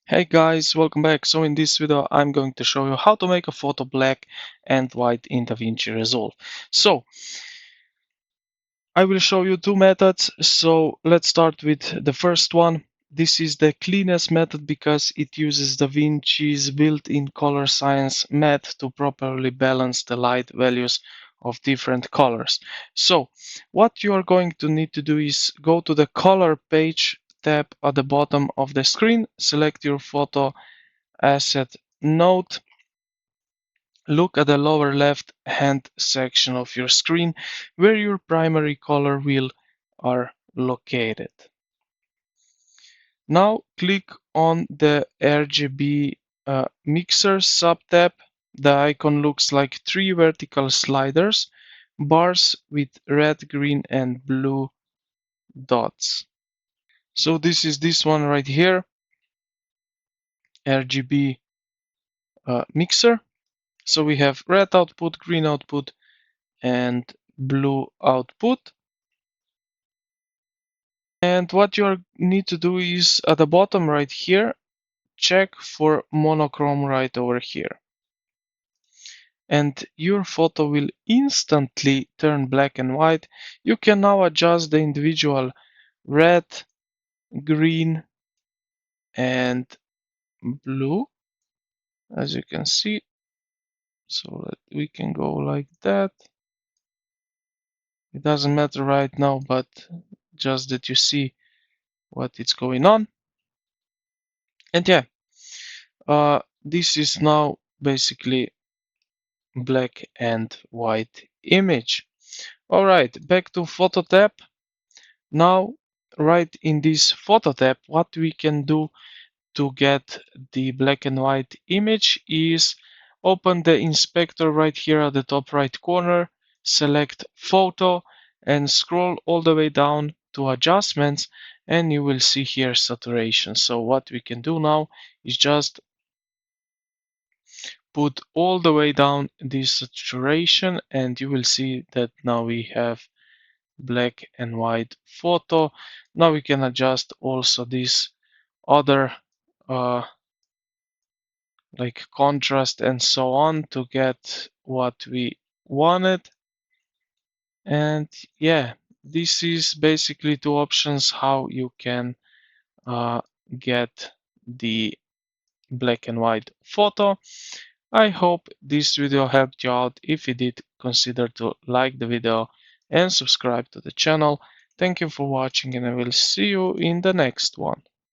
Hey guys, welcome back. So in this video I'm going to show you how to make a photo black and white in DaVinci Resolve. So I will show you two methods. So let's start with the first one. This is the cleanest method because it uses DaVinci's built-in color science math to properly balance the light values of different colors. So what you are going to need to do is go to the color page tab at the bottom of the screen, select your photo asset node. Look at the lower left hand section of your screen where your primary color wheel are located. Now click on the RGB mixer sub-tab. The icon looks like three vertical sliders, bars with red, green and blue dots. So this is this one right here, RGB mixer. So we have red output, green output and blue output. And what you need to do is at the bottom right here, check for monochrome right over here. And your photo will instantly turn black and white. You can now adjust the individual red, green, and blue, as you can see. So that we can go like that. It doesn't matter right now, but just that you see what is going on. And yeah, this is now basically black and white image. All right, back to photo tab. Now, right in this photo tab, what we can do to get the black and white image is open the inspector right here at the top right corner, select photo and scroll all the way down to adjustments and you will see here saturation. So what we can do now is just put all the way down this saturation and you will see that now we have black and white photo. Now we can adjust also this other like contrast and so on to get what we wanted. And yeah, this is basically two options how you can get the black and white photo. I hope this video helped you out. If it did, consider to like the video and subscribe to the channel. Thank you for watching and I will see you in the next one.